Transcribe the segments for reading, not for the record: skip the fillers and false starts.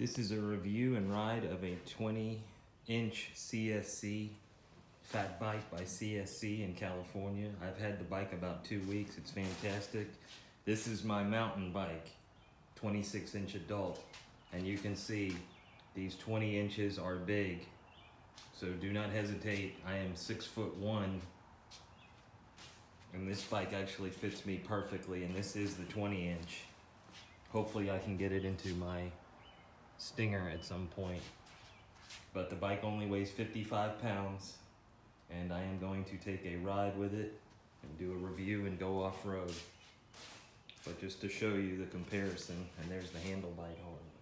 This is a review and ride of a 20-inch CSC fat bike by CSC in California. I've had the bike about 2 weeks. It's fantastic. This is my mountain bike, 26-inch adult, and you can see these 20 inches are big. So do not hesitate. I am 6'1", and this bike actually fits me perfectly, and this is the 20-inch. Hopefully I can get it into my Stinger at some point, but the bike only weighs 55 pounds, and I am going to take a ride with it and do a review and go off-road. But just to show you the comparison, and there's the handle bite on it.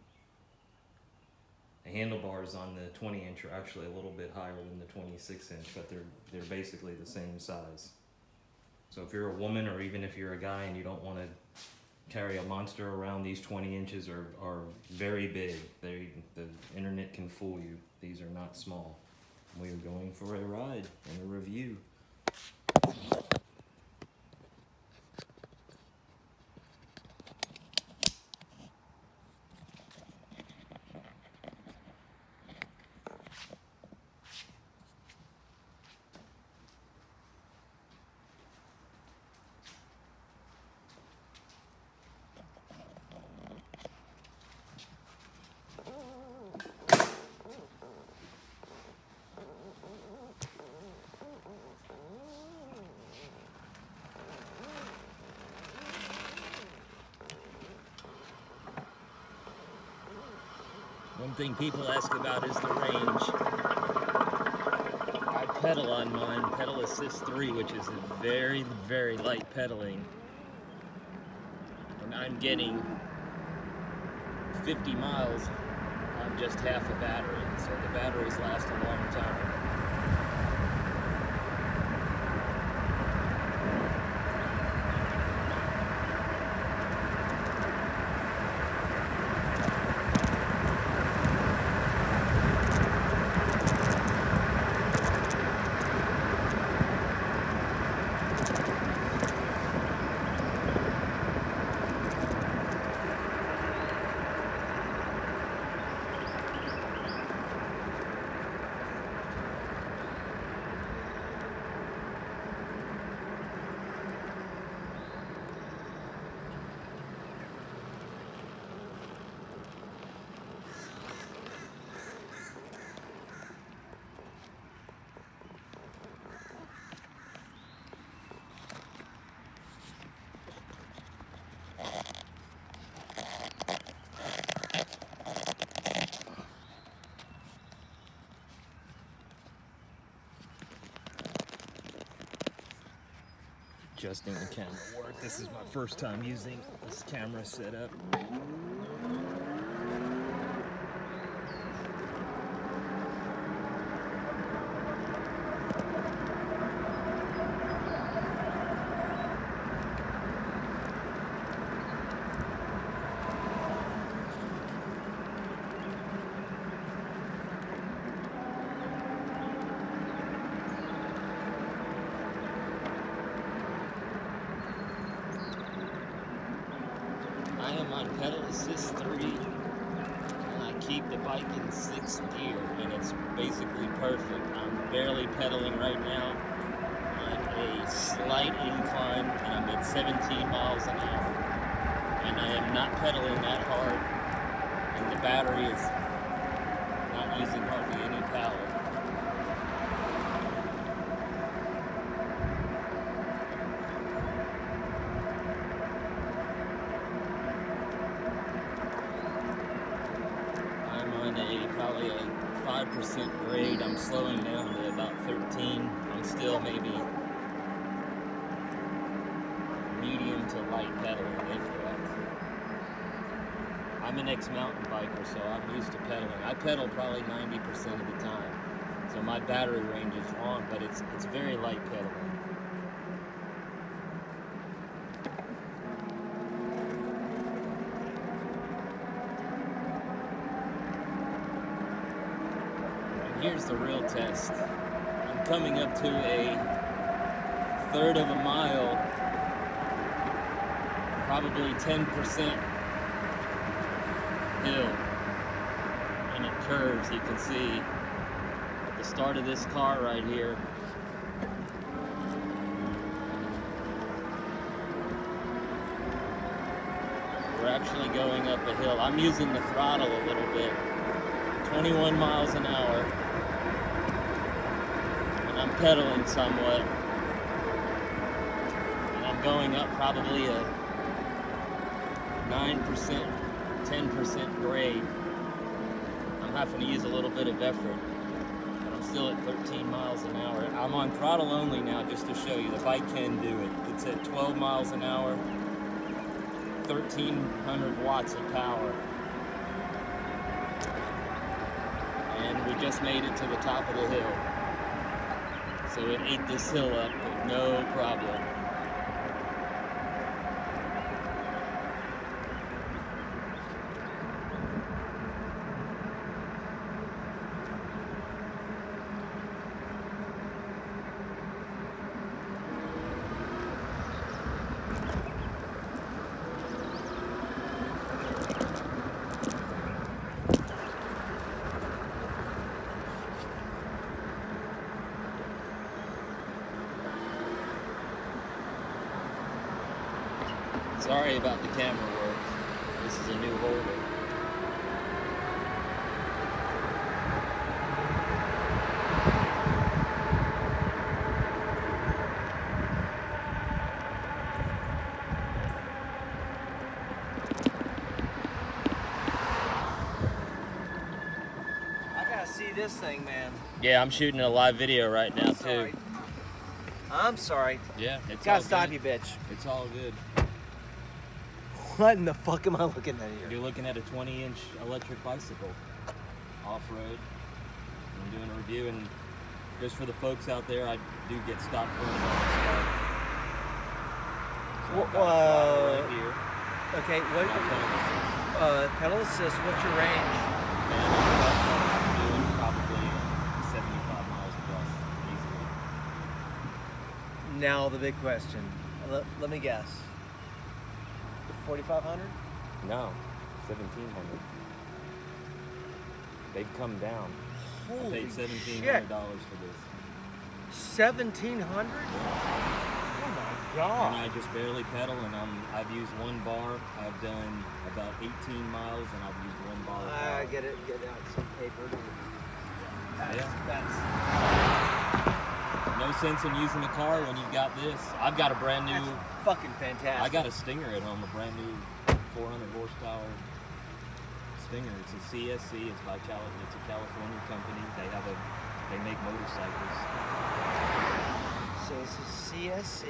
The handlebars on the 20-inch are actually a little bit higher than the 26-inch, but they're basically the same size. So if you're a woman, or even if you're a guy and you don't want to carry a monster around, these 20 inches are very big. The internet can fool you. These are not small. We are going for a ride and a review. One thing people ask about is the range. I pedal on mine, pedal assist 3, which is a very, very light pedaling. And I'm getting 50 miles on just half a battery. So the batteries last a long time. Adjusting the camera work. This is my first time using this camera setup. I am on pedal assist 3, and I keep the bike in 6th gear, and it's basically perfect. I'm barely pedaling right now on a slight incline, and I'm at 17 miles an hour. And I am not pedaling that hard, and the battery is not using hardly any power. Probably a 5% grade. I'm slowing down to about 13. I'm still maybe medium to light pedaling, if that. I'm an ex-mountain biker, so I'm used to pedaling. I pedal probably 90% of the time, so my battery range is long, but it's very light pedaling. Here's the real test. I'm coming up to a third of a mile, probably 10% hill. curves. You can see at the start of this car right here. We're actually going up a hill. I'm using the throttle a little bit. 21 miles an hour. And I'm pedaling somewhat. And I'm going up probably a 9%, 10% grade. I'm having to use a little bit of effort, but I'm still at 13 miles an hour. I'm on throttle only now just to show you the bike can do it. It's at 12 miles an hour, 1,300 watts of power. And we just made it to the top of the hill. So it ate this hill up with no problem. Sorry about the camera work. This is a new holder. I gotta see this thing, man. Yeah, I'm shooting a live video right now too. I'm sorry. Yeah, it's Gotta all stop good. you, bitch. It's all good. What in the fuck am I looking at here? You're looking at a 20-inch electric bicycle, off-road. I'm doing a review, and just for the folks out there, I do get stopped going on this bike. So I've got a throttle right here. Okay, what? Pedal assist. What's your range? And I'm doing probably 75 miles plus easily. Now the big question. Let me guess. 4,500? No, 1,700. They've come down. Holy I paid $1,700 shit. for this. 1,700? Oh my god. And I just barely pedal, and I've used one bar. I've done about 18 miles, and I've used one bar. Get out some paper. That's no sense in using a car when you've got this. I've got a brand new. That's fucking fantastic. I got a Stinger at home, a brand new 400 horsepower Stinger. It's a CSC. It's a California company. They make motorcycles. So this is CSC.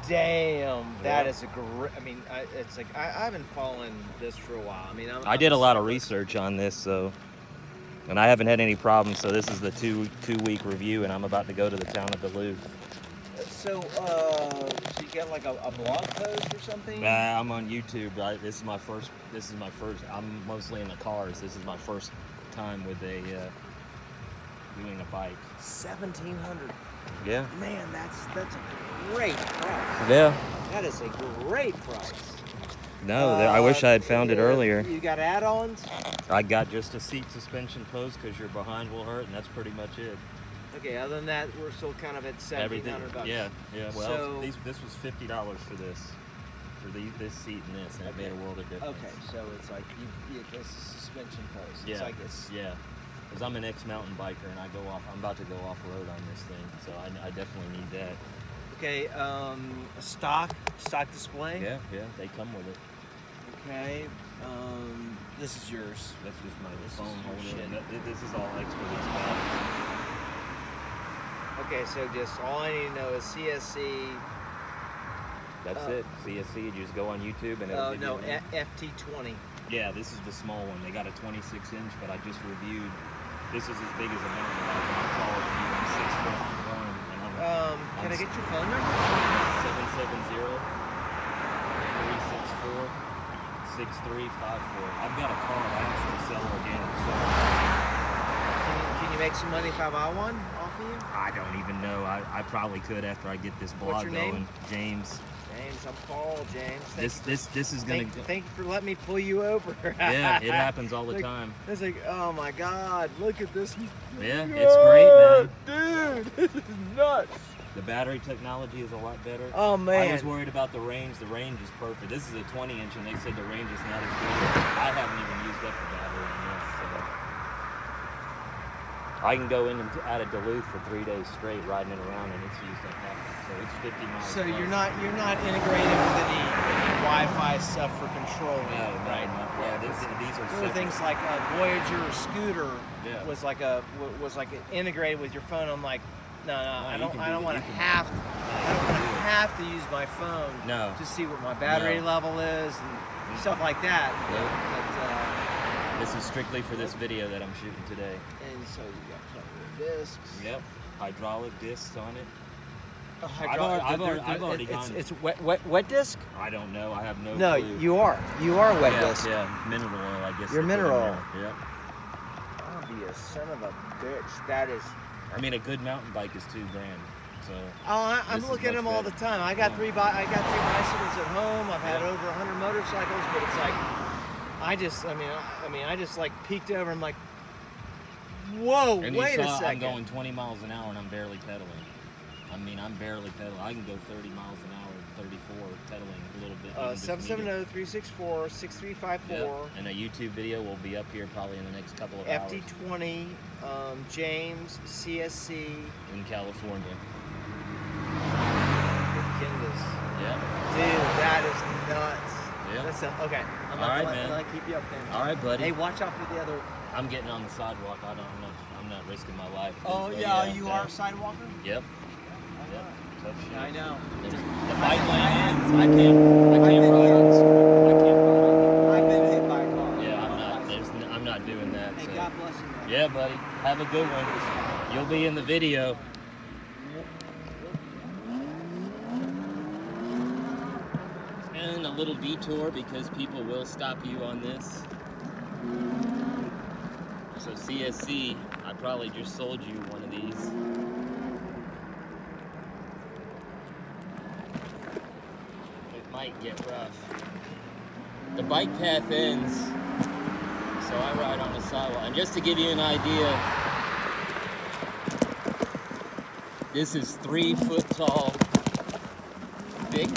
Damn, that is a great. I mean, it's like I've been following this for a while. I mean, I did a lot of research on this, so, and I haven't had any problems. So this is the two-week review, and I'm about to go to the town of Duluth. So you get like a blog post or something? I'm on YouTube. This is my first. I'm mostly in the cars. This is my first time with doing a bike. 1,700. Yeah. Man, that's a great price. Yeah. That is a great price. No, I wish I had found it earlier. You got add-ons? I got just a seat suspension post because your behind will hurt, and that's pretty much it. Okay, other than that, we're still kind of at $1,700. Yeah. Well, so, this was $50 for this seat and this, and it made a world of difference. Okay, so it's like it's a suspension post. Yeah. It's like Because I'm an ex-mountain biker, and I'm about to go off-road on this thing, so I definitely need that. Okay, a stock display. Yeah, they come with it. Okay, this is yours. That's just my phone holder. This is all extra. These batteries. Okay, so just all I need to know is CSC. That's it. CSC. You just go on YouTube and it'll give you FT20. Yeah, this is the small one. They got a 26-inch, but I just reviewed. This is as big as a mountain bike. I'm taller than you. I'm 6'1", and can I get your phone number? 770-364-6354. I've got a car I actually sell organic. So. Can you make some money if I buy one off of you? I don't even know. I probably could after I get this blog What's your going. name? James. James. James. I'm Paul, James. This is gonna. Thank you for letting me pull you over. Yeah, it happens all the time. It's like, oh my God, look at this. Yeah, it's great, man. Dude, this is nuts. The battery technology is a lot better. Oh man. I was worried about the range. The range is perfect. This is a 20-inch, and they said the range is not as good. I haven't even used up the battery in this, so. I can go in and out of Duluth for 3 days straight riding it around, and it's used up half. So it's 50 miles. So you're not integrated with any Wi-Fi stuff for control. No, right? Yeah, these are little things like a Voyager scooter was like integrated with your phone. I'm like, no, I don't want to have to use my phone to see what my battery level is and stuff like that. But, this is strictly for this video that I'm shooting today. And so you got front wheel discs. Yep, hydraulic discs on it. I've already gone. It's wet disc? I don't know. I have no clue. No, you are wet disc. Yeah, mineral oil, I guess. You're mineral oil. Yeah. I'll be a son of a bitch. That is. I mean, a good mountain bike is $2 grand. So. Oh, I'm looking at them all the time. I got three bicycles at home. I've had over 100 motorcycles, but it's like, I just like peeked over. I'm like, whoa, and wait a second. I'm going 20 miles an hour and I'm barely pedaling. I mean, I'm barely pedaling. I can go 30 miles an hour, 34, pedaling a little bit. 770-364-6354. Yep. And a YouTube video will be up here probably in the next couple of hours. FD20, James, CSC. In California. Yeah. Dude, that is nuts. Yeah. Listen, okay. I'm not keep you up there. All right, buddy. Hey, watch out for the other. I'm getting on the sidewalk. I'm not risking my life. Oh yeah, you are a sidewalker? Yep. Yep. Tough shit. I know. The bike lane ends. I can't ride on the street. I can't ride on I've been hit by a car. Yeah, I'm not doing that. Hey, so. God bless you, man. Yeah, buddy. Have a good one. You'll be in the video. And a little detour because people will stop you on this. So CSC, I probably just sold you one of these. It might get rough. The bike path ends, so I ride on the sidewalk. And just to give you an idea, this is 3 foot tall, thick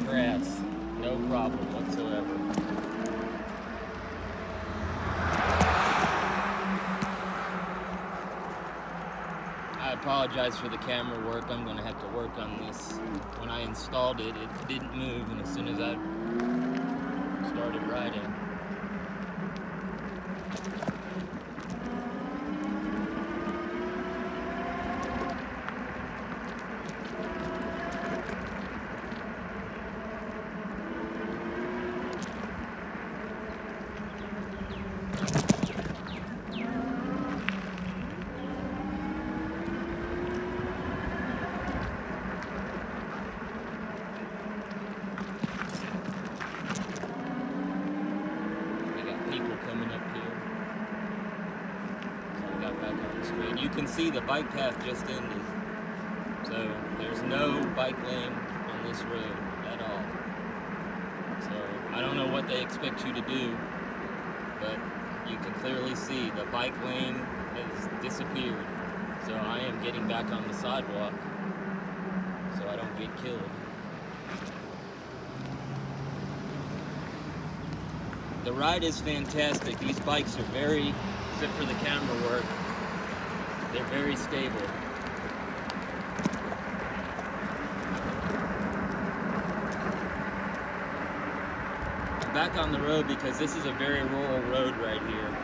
grass. No problem whatsoever. I apologize for the camera work. I'm going to have to work on this. When I installed it, it didn't move, and as soon as I started riding, you can see the bike path just ended. So there's no bike lane on this road at all. So I don't know what they expect you to do, but you can clearly see the bike lane has disappeared. So I am getting back on the sidewalk so I don't get killed. The ride is fantastic. These bikes are very, except for the camera work, they're very stable. I'm back on the road because this is a very rural road right here.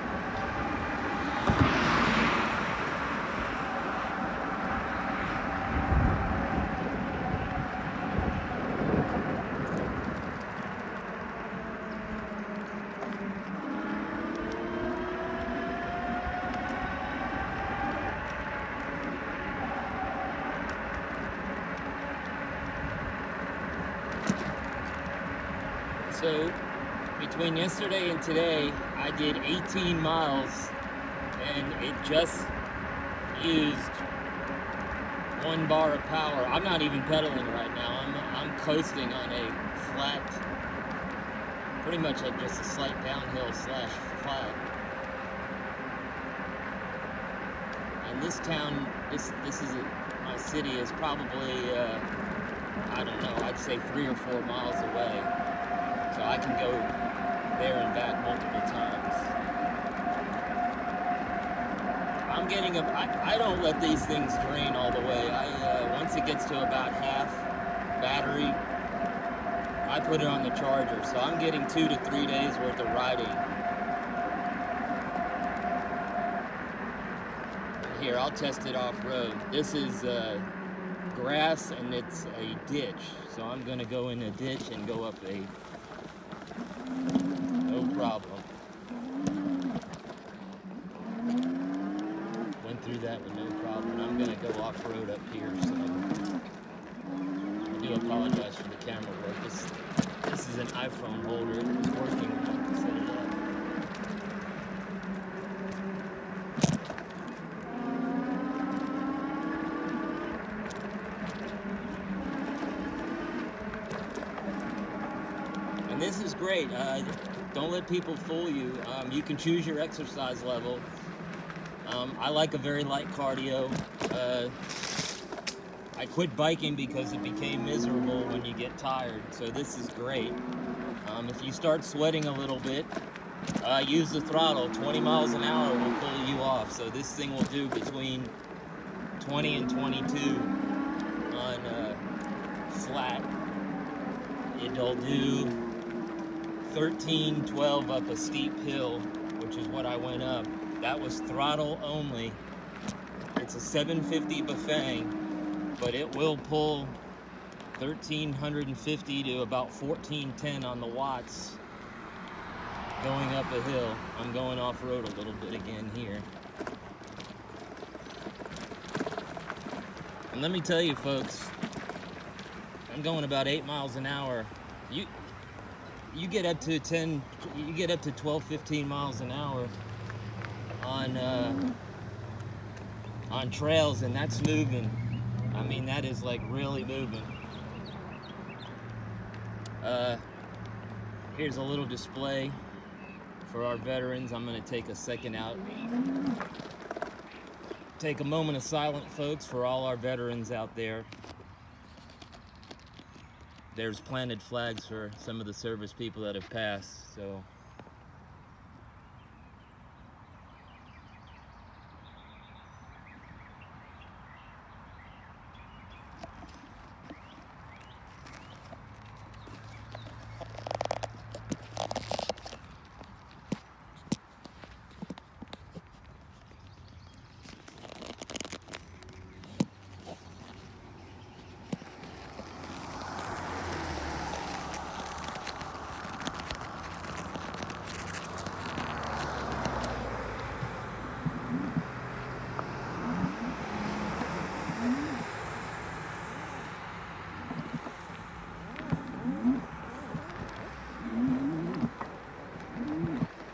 So, between yesterday and today, I did 18 miles, and it just used 1 bar of power. I'm not even pedaling right now. I'm coasting on a flat, pretty much just a slight downhill slash flat. And this town, this is my city is probably I don't know, I'd say 3 or 4 miles away, so I can go there and back multiple times. I'm getting I don't let these things drain all the way. Once it gets to about half battery, I put it on the charger, so I'm getting 2 to 3 days worth of riding. Here, I'll test it off-road. This is grass and it's a ditch, so I'm gonna go in a ditch and go up a, no problem. Went through that with no problem. I'm gonna go off-road up here, so I do apologize for the camera work. This is an iPhone holder. It was working when I set it up. And this is great. Don't let people fool you. You can choose your exercise level. I like a very light cardio. I quit biking because it became miserable when you get tired, so this is great. If you start sweating a little bit, use the throttle. 20 miles an hour will pull you off, so this thing will do between 20 and 22 on flat. It'll do 13, 12 up a steep hill, which is what I went up. That was throttle only. It's a 750 Bafang, but it will pull 1350 to about 1410 on the watts going up a hill. I'm going off-road a little bit again here. And let me tell you folks, I'm going about 8 miles an hour. You get up to 12, 15 miles an hour on trails, and that's moving. I mean, that is like really moving. Here's a little display for our veterans. I'm gonna take a second out. Take a moment of silence, folks, for all our veterans out there. There's planted flags for some of the service people that have passed, so.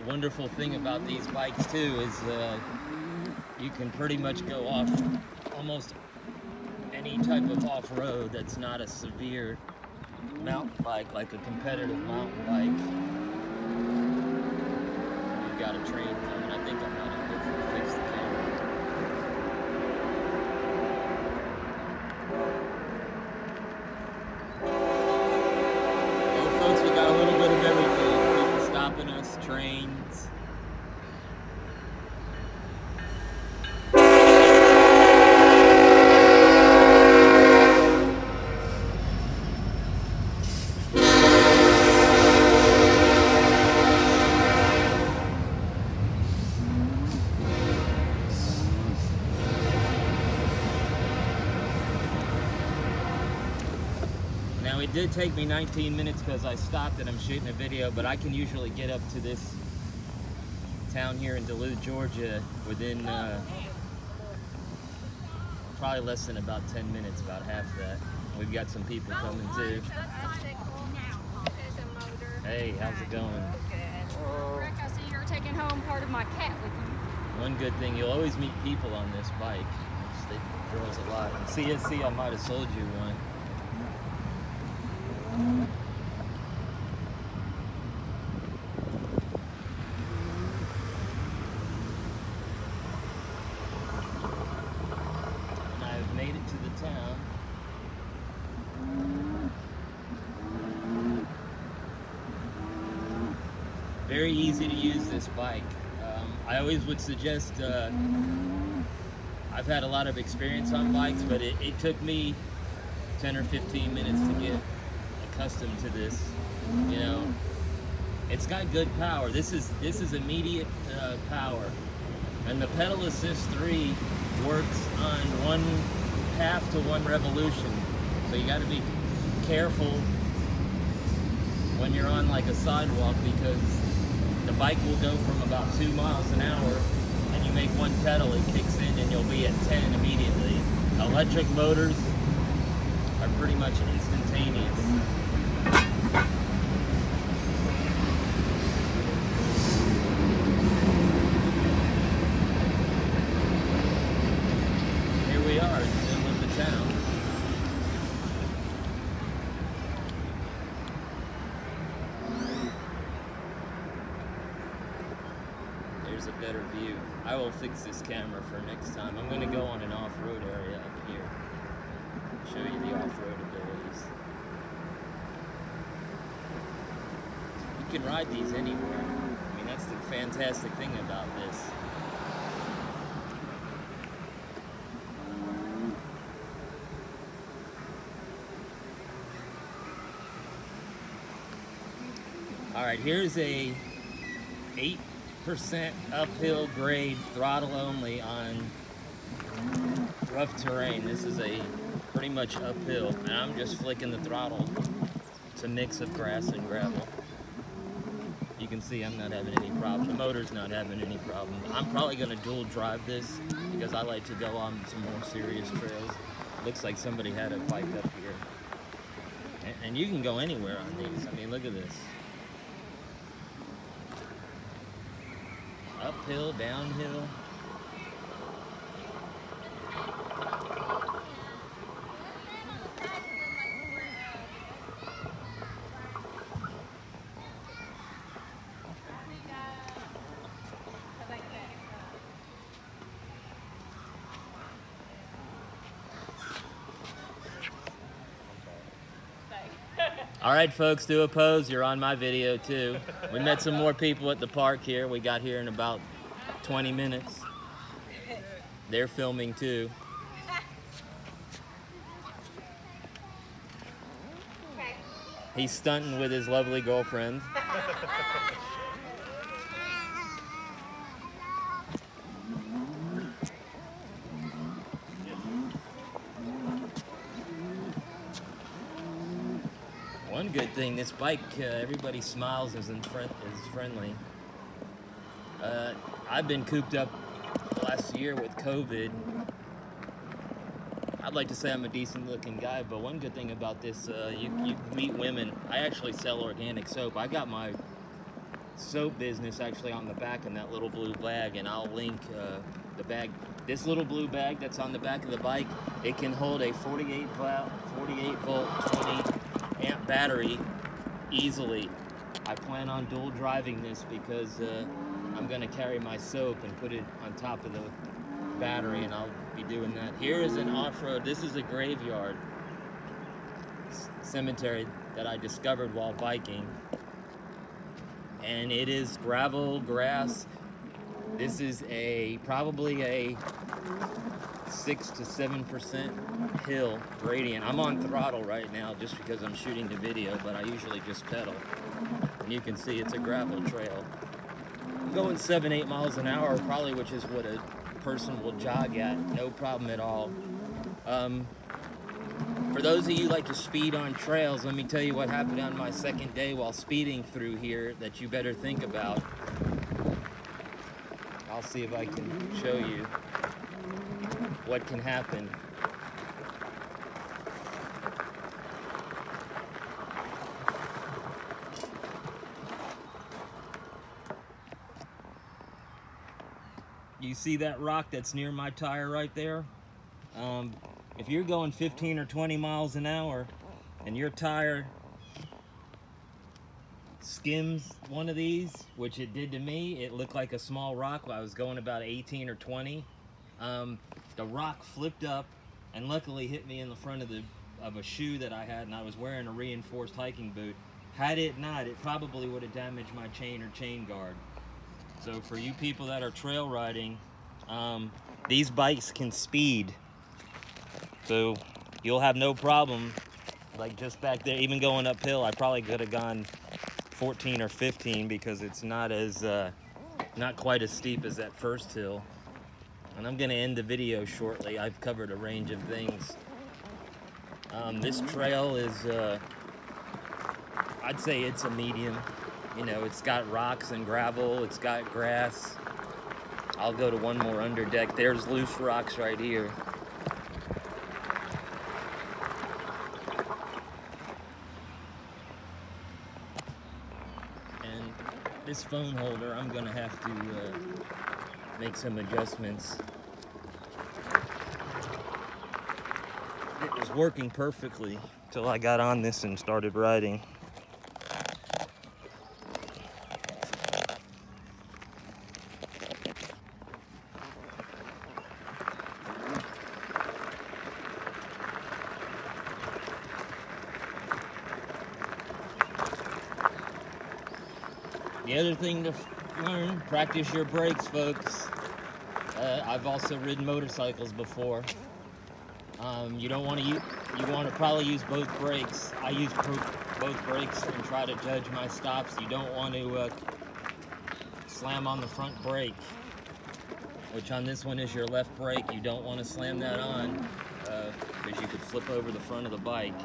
Wonderful thing about these bikes too is you can pretty much go off almost any type of off-road that's not a severe mountain bike, like a competitive mountain bike. We've got a train coming. I think I'm gonna hopefully fix the camera. Well, folks, we got a little bit of everything. People stopping us, trains. Now, it did take me 19 minutes because I stopped and I'm shooting a video, but I can usually get up to this town here in Duluth, Georgia within probably less than about 10 minutes, about half that. We've got some people coming too. Hey, how's it going? Rick, I see you're taking home part of my cat with you. One good thing, you'll always meet people on this bike. girls a lot. And CSC, I might have sold you one. And I've made it to the town. Very easy to use this bike. I always would suggest, I've had a lot of experience on bikes, but it took me 10 or 15 minutes to get accustomed to this. You know, it's got good power. This is immediate power. And the pedal assist 3 works on 1/2 to 1 revolution. So you gotta be careful when you're on like a sidewalk, because the bike will go from about 2 miles an hour, and you make 1 pedal, it kicks in, and you'll be at 10 immediately. Electric motors are pretty much instantaneous. Here we are in the middle of the town. There's a better view. I will fix this camera for next time. I'm going to go on an off-road area up here. Show you the off-road abilities. You can ride these anywhere. I mean, that's the fantastic thing about this. All right, here's a 8% uphill grade, throttle only on rough terrain. This is a pretty much uphill, and I'm just flicking the throttle to mix of grass and gravel. You can see I'm not having any problem. The motor's not having any problem. I'm probably going to dual drive this because I like to go on some more serious trails. Looks like somebody had a bike up here. And you can go anywhere on these. I mean, look at this. Uphill, downhill. All right, folks, do a pose. You're on my video, too. We met some more people at the park here. We got here in about 20 minutes. They're filming, too. He's stunting with his lovely girlfriend. One good thing, this bike, everybody smiles, is friendly. I've been cooped up last year with COVID. I'd like to say I'm a decent looking guy, but one good thing about this, you meet women. I actually sell organic soap. I got my soap business actually on the back in that little blue bag, and I'll link the bag. This little blue bag that's on the back of the bike, it can hold a 48 volt, 20 amp battery easily. I plan on dual driving this because I'm gonna carry my soap and put it on top of the battery, and I'll be doing that. Here is an off-road. This is a graveyard cemetery that I discovered while biking, and it is gravel, grass. This is probably a 6 to 7% hill gradient. I'm on throttle right now just because I'm shooting the video, but I usually just pedal. And you can see it's a gravel trail. I'm going 7-8 miles an hour probably, which is what a person will jog at, no problem at all. For those of you who like to speed on trails, let me tell you what happened on my second day while speeding through here that you better think about. I'll see if I can show you what can happen. You see that rock that's near my tire right there? If you're going 15 or 20 miles an hour and your tire skims one of these, which it did to me, it looked like a small rock while I was going about 18 or 20. The rock flipped up and luckily hit me in the front of a shoe that I had, and I was wearing a reinforced hiking boot. Had it not, it probably would have damaged my chain or chain guard. So for you people that are trail riding, these bikes can speed. So you'll have no problem, like just back there, even going uphill, I probably could have gone 14 or 15 because it's not as, not quite as steep as that first hill. And I'm gonna end the video shortly. I've covered a range of things. This trail is, I'd say it's a medium. You know, it's got rocks and gravel, it's got grass. I'll go to one more underdeck. There's loose rocks right here. And this phone holder, I'm gonna have to make some adjustments. It was working perfectly till I got on this and started riding. The other thing to learn, practice your brakes, folks. I've also ridden motorcycles before. You don't want to use, you want to probably use both brakes. I use both brakes and try to judge my stops. You don't want to slam on the front brake, which on this one is your left brake. You don't want to slam that on because you could flip over the front of the bike.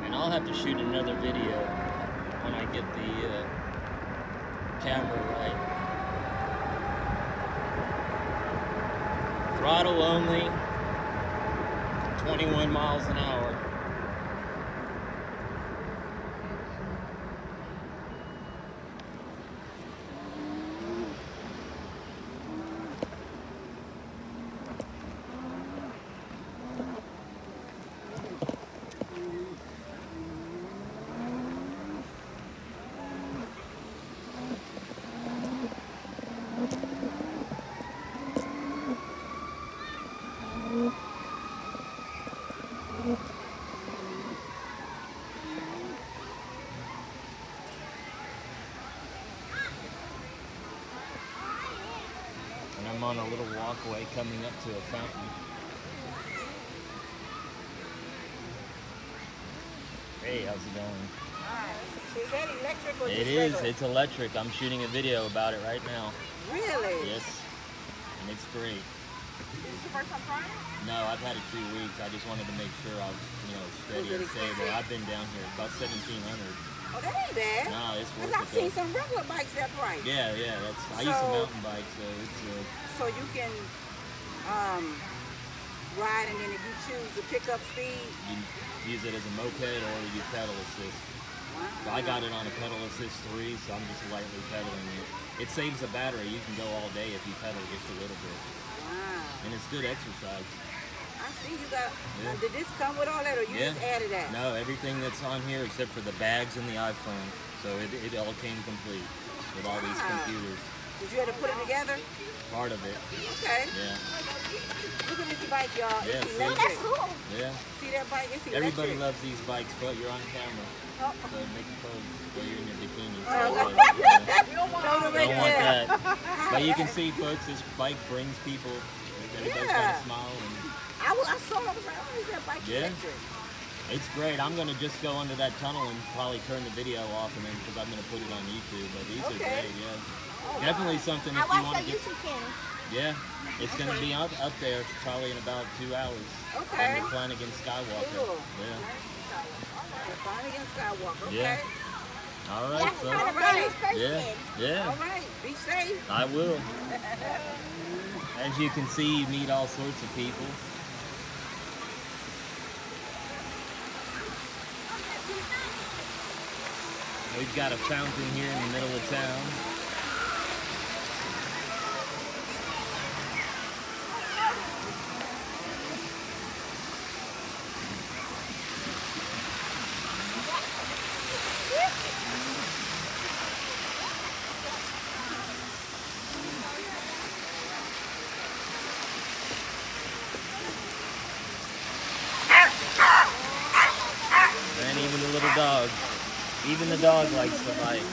And I'll have to shoot another video when I get the camera right. Throttle only, 21 miles an hour. And I'm on a little walkway coming up to a fountain. Hey, how's it going? Hi. Is that electric or It is. It's electric. I'm shooting a video about it right now. Really? Yes. And it's great. Is this your first time trying it? No, I've had it 2 weeks. I just wanted to make sure I was, you know, steady and stable. I've been down here about 1,700. Oh, that ain't bad. No, it's worth it. Because I've seen some regular bikes that price. Yeah, yeah. I used to mountain bike, so it's. So you can ride, and then if you choose to pick up speed, You use it as a moped or you pedal assist. wow. So I got it on a pedal assist 3, so I'm just lightly pedaling it. It saves the battery. You can go all day if you pedal just a little bit. Wow. And it's good exercise. I see you got. Yeah. Did this come with all that, or you just added that? No, everything that's on here except for the bags and the iPhone. So it all came complete with all these computers. Did you have to put it together? Part of it. Okay. Yeah. Look at this bike, y'all. Yeah, It's see? electric. That's cool. Yeah. See that bike? It's electric. Everybody loves these bikes, but you're on camera. Oh. So make a pose while you're in your bikini. So, We don't want don't want that. But you can see, folks, this bike brings people. Everybody's got a smile. And I saw it. I was like, oh, is that bike electric? It's great. I'm going to just go under that tunnel and probably turn the video off and then because I'm going to put it on YouTube. But these are great, yeah. Oh, definitely something if I you watched want that to get. YouTube channel. Yeah, it's going to be up there probably in about 2 hours. Okay. On the Flanagan Skywalker. Cool. Yeah. Flanagan Skywalker. Okay. Yeah. All right, That's so. kind of very person. Yeah. All right. Be safe. I will. As you can see, you meet all sorts of people. We've got a fountain here in the middle of town. dog. Even the dog likes the bike.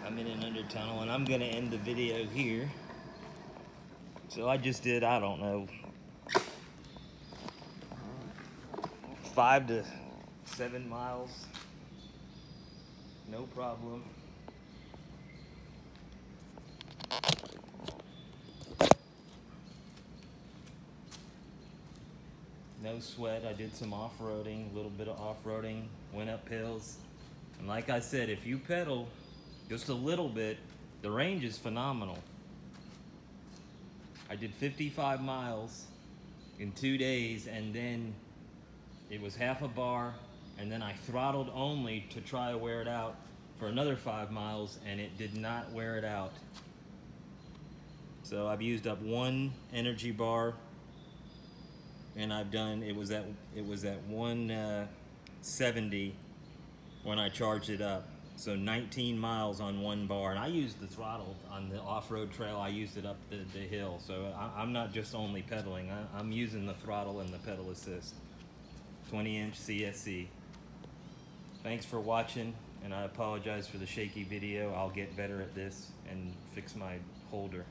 I'm in an undertunnel and I'm gonna end the video here. So I just did, I don't know, 5 to 7 miles. No problem. No sweat. I did some off-roading, a little bit of off-roading, went up hills. And like I said, if you pedal just a little bit, the range is phenomenal. I did 55 miles in 2 days, and then it was half a bar, and then I throttled only to try to wear it out for another 5 miles, and it did not wear it out. So I've used up 1 energy bar, and I've done, it was at 170 when I charged it up. So 19 miles on 1 bar, and I used the throttle on the off-road trail. I used it up the hill, so I'm not just only pedaling. I'm using the throttle and the pedal assist. 20-inch CSC. Thanks for watching, and I apologize for the shaky video. I'll get better at this and fix my holder.